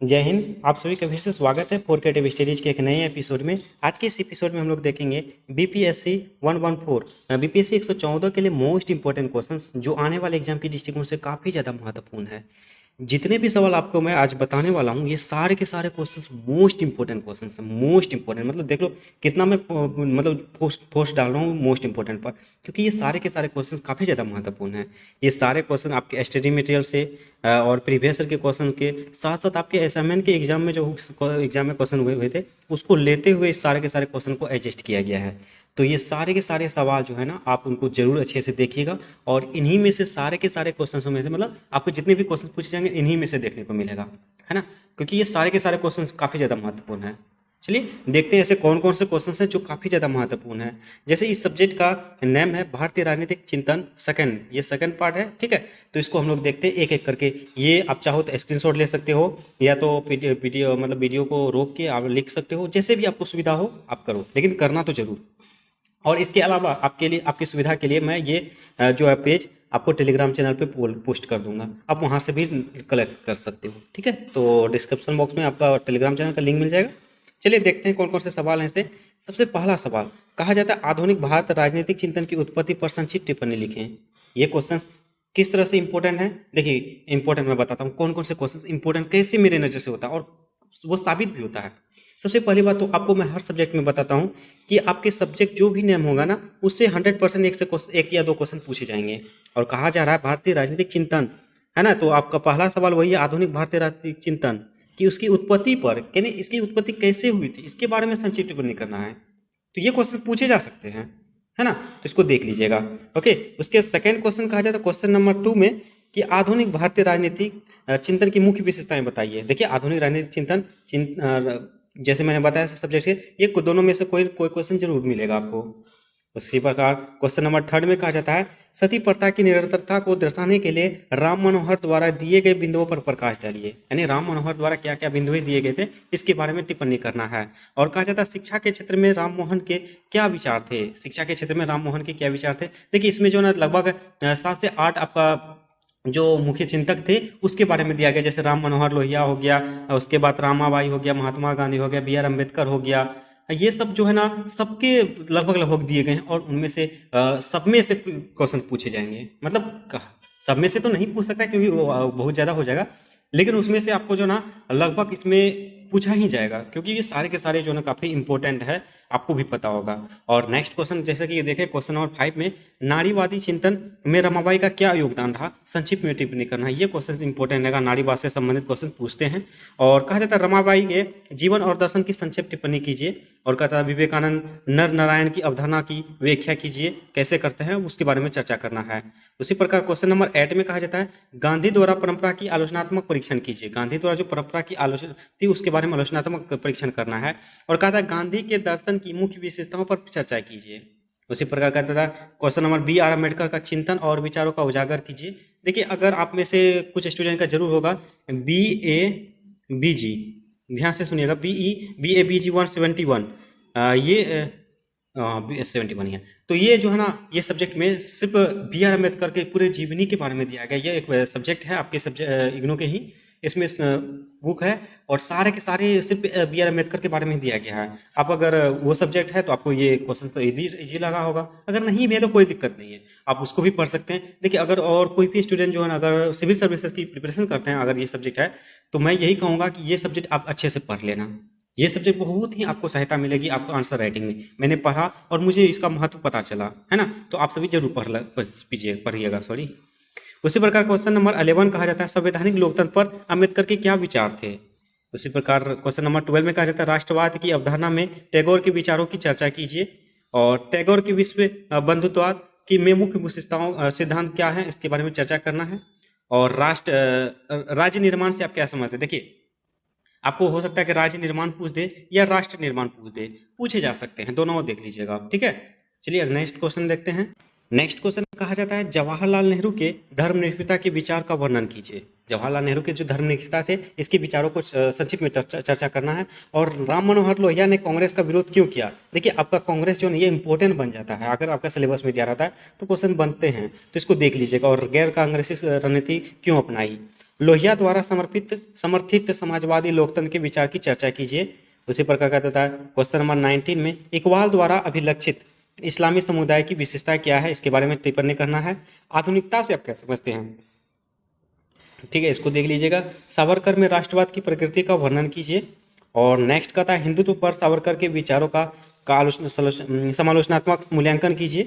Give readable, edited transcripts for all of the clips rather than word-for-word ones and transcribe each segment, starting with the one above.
जय हिंद। आप सभी का फिर से स्वागत है फोर क्रिएटिव स्टडीज के एक नए एपिसोड में। आज के इस एपिसोड में हम लोग देखेंगे बीपीएससी 114 बीपीएससी 114 के लिए मोस्ट इंपॉर्टेंट क्वेश्चंस जो आने वाले एग्जाम की दृष्टिकोण से काफ़ी ज़्यादा महत्वपूर्ण है। जितने भी सवाल आपको मैं आज बताने वाला हूँ ये सारे के सारे क्वेश्चंस मोस्ट इंपॉर्टेंट क्वेश्चंस हैं। मोस्ट इंपॉर्टेंट मतलब देख लो कितना मैं मतलब पोस्ट डाल रहा हूँ मोस्ट इंपॉर्टेंट पर, क्योंकि ये सारे के सारे क्वेश्चंस काफ़ी ज़्यादा महत्वपूर्ण हैं। ये सारे क्वेश्चन आपके स्टडी मटेरियल से और प्रीवियस ईयर के क्वेश्चन के साथ साथ आपके असाइनमेंट के एग्जाम में जो एग्जाम में क्वेश्चन हुए हुए थे उसको लेते हुए इस सारे के सारे क्वेश्चन को एडजस्ट किया गया है। तो ये सारे के सारे सवाल जो है ना आप उनको जरूर अच्छे से देखिएगा और इन्हीं में से सारे के सारे क्वेश्चन में से मतलब आपको जितने भी क्वेश्चन पूछे जाएंगे इन्हीं में से देखने को मिलेगा, है ना। क्योंकि ये सारे के सारे क्वेश्चन काफ़ी ज़्यादा महत्वपूर्ण है। चलिए देखते हैं ऐसे कौन कौन से क्वेश्चन हैं जो काफ़ी ज़्यादा महत्वपूर्ण है। जैसे इस सब्जेक्ट का नेम है भारतीय राजनीतिक चिंतन सेकंड, ये सेकंड पार्ट है, ठीक है। तो इसको हम लोग देखते हैं एक एक करके। ये आप चाहो तो स्क्रीनशॉट ले सकते हो या तो वीडियो मतलब वीडियो को रोक के आप लिख सकते हो, जैसे भी आपको सुविधा हो आप करो, लेकिन करना तो जरूर। और इसके अलावा आपके लिए आपकी सुविधा के लिए मैं ये जो है पेज आपको टेलीग्राम चैनल पे पोस्ट कर दूंगा, आप वहां से भी कलेक्ट कर सकते हो, ठीक है। तो डिस्क्रिप्शन बॉक्स में आपका टेलीग्राम चैनल का लिंक मिल जाएगा। चलिए देखते हैं कौन कौन से सवाल हैं ऐसे। सबसे पहला सवाल, कहा जाता है आधुनिक भारत राजनीतिक चिंतन की उत्पत्ति पर संक्षिप्त टिप्पणी लिखें। ये क्वेश्चन किस तरह से इंपॉर्टेंट है, देखिए इंपॉर्टेंट मैं बताता हूँ कौन कौन से क्वेश्चन इंपॉर्टेंट कैसे मेरे नजर से होता है और वो साबित भी होता है। सबसे पहली बात तो आपको मैं हर सब्जेक्ट में बताता हूँ कि आपके सब्जेक्ट जो भी नेम होगा ना उससे 100% एक या दो क्वेश्चन पूछे जाएंगे। और कहा जा रहा है भारतीय राजनीतिक चिंतन, है ना, तो आपका पहला सवाल वही है आधुनिक भारतीय राजनीतिक चिंतन कि उसकी उत्पत्ति पर, यानी इसकी उत्पत्ति कैसे हुई थी इसके बारे में संक्षिप्त टिप्पणी करना है। तो ये क्वेश्चन पूछे जा सकते हैं, है ना, तो इसको देख लीजिएगा। ओके, उसके सेकंड क्वेश्चन कहा जाता है क्वेश्चन नंबर 2 में कि आधुनिक भारतीय राजनीतिक चिंतन की मुख्य विशेषताएं बताइए। देखिए आधुनिक राजनीतिक जैसे मैंने बताया सब्जेक्ट के ये दोनों में से कोई कोई क्वेश्चन जरूर मिलेगा आपको। उसी प्रकार क्वेश्चन नंबर 3 में कहा जाता है सती प्रथा की निरंतरता को दर्शाने के लिए राम मनोहर द्वारा दिए गए बिंदुओं पर प्रकाश डालिए, यानी राम मनोहर द्वारा क्या क्या बिंदु दिए गए थे इसके बारे में टिप्पणी करना है। और कहा जाता है शिक्षा के क्षेत्र में राम मोहन के क्या विचार थे, शिक्षा के क्षेत्र में राम मोहन के क्या विचार थे। देखिए इसमें जो ना लगभग 7 से 8 आपका जो मुख्य चिंतक थे उसके बारे में दिया गया, जैसे राम मनोहर लोहिया हो गया, उसके बाद रामाबाई हो गया, महात्मा गांधी हो गया, बी आर अम्बेडकर हो गया। ये सब जो है ना सबके लगभग लगभग दिए गए हैं और उनमें से सब में से क्वेश्चन पूछे जाएंगे। मतलब सब में से तो नहीं पूछ सकता क्योंकि वो बहुत ज्यादा हो जाएगा, लेकिन उसमें से आपको जो ना लगभग इसमें पूछा ही जाएगा क्योंकि ये सारे के सारे जो ना काफी इंपॉर्टेंट है, आपको भी पता होगा। और नेक्स्ट क्वेश्चन जैसे कि ये देखें क्वेश्चन नंबर 5 में नारीवादी चिंतन में रमाबाई का क्या योगदान रहा, संक्षिप्त में टिप्पणी करना है। ये क्वेश्चन इंपॉर्टेंट है, नारीवाद से संबंधित क्वेश्चन पूछते हैं। और कहा जाता है रमाबाई के जीवन और दर्शन की संक्षिप्त टिप्पणी कीजिए। और कहता है विवेकानंद नर नारायण की अवधारणा की व्याख्या कीजिए, कैसे करते हैं उसके बारे में चर्चा करना है। उसी प्रकार क्वेश्चन नंबर 8 में कहा जाता है गांधी द्वारा परंपरा की आलोचनात्मक परीक्षण कीजिए। गांधी द्वारा जो परंपरा की आलोचना थी उसके बारे में आलोचनात्मक परीक्षण करना है। और कहा था गांधी के दर्शन की मुख्य विशेषताओं पर चर्चा कीजिए। उसी प्रकार कहता था question number B R Ambedkar का चिंतन और विचारों का उजागर कीजिए। देखिए अगर आप में से कुछ स्टूडेंट का जरूर होगा बी ए बी जी, ध्यान से सुनिएगा, बी ए बी जी 171 ये 71 है। तो ये जो है ना ये सब्जेक्ट में सिर्फ बी आर अम्बेडकर के पूरे जीवनी के बारे में दिया गया। ये एक सब्जेक्ट है आपके सब्जेक्ट इग्नू के ही, इसमें बुक है और सारे के सारे सिर्फ बी आर अम्बेडकर के बारे में दिया गया है। आप अगर वो सब्जेक्ट है तो आपको ये क्वेश्चन तो इजी लगा होगा, अगर नहीं भी है तो कोई दिक्कत नहीं है, आप उसको भी पढ़ सकते हैं। देखिए अगर और कोई भी स्टूडेंट जो है ना अगर सिविल सर्विसेज की प्रिपरेशन करते हैं अगर ये सब्जेक्ट है तो मैं यही कहूँगा कि ये सब्जेक्ट आप अच्छे से पढ़ लेना। ये सब्जेक्ट बहुत ही आपको सहायता मिलेगी आपको आंसर राइटिंग में। मैंने पढ़ा और मुझे इसका महत्व पता चला, है ना, तो आप सभी जरूर पढ़िएगा सॉरी। उसी प्रकार क्वेश्चन नंबर 11 कहा जाता है संवैधानिक लोकतंत्र पर अम्बेडकर के क्या विचार थे। उसी प्रकार क्वेश्चन नंबर 12 में कहा जाता है राष्ट्रवाद की अवधारणा में टैगोर के विचारों की चर्चा कीजिए। और टैगोर की विश्व बंधुत्ववाद की में मुख्य विशेषताओं सिद्धांत क्या है इसके बारे में चर्चा करना है। और राज्य निर्माण से आप क्या समझते हैं। देखिए आपको हो सकता है कि राज्य निर्माण पूछ दे या राष्ट्र निर्माण पूछ दे, पूछे जा सकते हैं, दोनों देख लीजिएगा आप, ठीक है। चलिए नेक्स्ट क्वेश्चन देखते हैं। नेक्स्ट क्वेश्चन कहा जाता है जवाहरलाल नेहरू के धर्मनिरपेक्षता के विचार का वर्णन कीजिए। जवाहरलाल नेहरू के जो धर्मनिरपेक्षता थे इसके विचारों को संक्षिप्त में चर्चा करना है। और राम मनोहर लोहिया ने कांग्रेस का विरोध क्यों किया। देखिए आपका कांग्रेस जो है ये इंपॉर्टेंट बन जाता है, अगर आपका सिलेबस में दिया रहता है तो क्वेश्चन बनते हैं, तो इसको देख लीजिएगा। और गैर कांग्रेसी रणनीति क्यों अपनाई। लोहिया द्वारा समर्थित समाजवादी लोकतंत्र के विचार की चर्चा कीजिए। उसी प्रकार का देता है क्वेश्चन नंबर 19 में इकबाल द्वारा अभिलक्षित इस्लामी समुदाय की विशेषता क्या है, इसके बारे में टिप्पणी करना है। आधुनिकता से आप क्या समझते हैं, ठीक है, इसको देख लीजिएगा। सावरकर में राष्ट्रवाद की प्रकृति का वर्णन कीजिए। और नेक्स्ट का था हिंदुत्व पर सावरकर के विचारों का समालोचनात्मक मूल्यांकन कीजिए,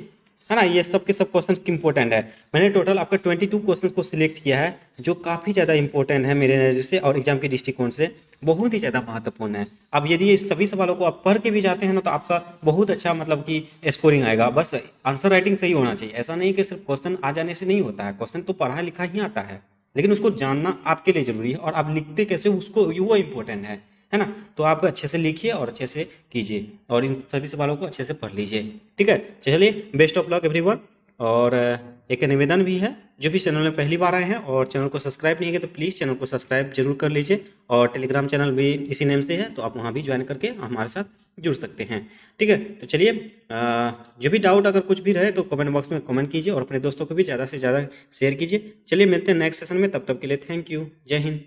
है ना। ये सब के सब क्वेश्चन इंपॉर्टेंट है। मैंने टोटल आपका 22 क्वेश्चन को सिलेक्ट किया है, जो काफी ज्यादा इंपॉर्टेंट है मेरे नजर से और एग्जाम के दृष्टिकोण से बहुत ही ज्यादा महत्वपूर्ण है। अब यदि इस सभी सवालों को आप पढ़ के भी जाते हैं ना, तो आपका बहुत अच्छा मतलब कि स्कोरिंग आएगा। बस आंसर राइटिंग सही होना चाहिए। ऐसा नहीं कि सिर्फ क्वेश्चन आ जाने से नहीं होता है, क्वेश्चन तो पढ़ा लिखा ही आता है, लेकिन उसको जानना आपके लिए जरूरी है और आप लिखते कैसे उसको वो इंपॉर्टेंट है ना। तो आप अच्छे से लिखिए और अच्छे से कीजिए और इन सभी सवालों को अच्छे से पढ़ लीजिए, ठीक है। चलिए, बेस्ट ऑफ लक एवरीवन। और एक निवेदन भी है, जो भी चैनल में पहली बार आए हैं और चैनल को सब्सक्राइब नहीं किया तो प्लीज़ चैनल को सब्सक्राइब जरूर कर लीजिए। और टेलीग्राम चैनल भी इसी नेम से है, तो आप वहाँ भी ज्वाइन करके हमारे साथ जुड़ सकते हैं, ठीक है। तो चलिए, जो भी डाउट अगर कुछ भी रहे तो कमेंट बॉक्स में कमेंट कीजिए और अपने दोस्तों को भी ज़्यादा से ज़्यादा शेयर कीजिए। चलिए, मिलते हैं नेक्स्ट सेशन में, तब तक के लिए थैंक यू, जय हिंद।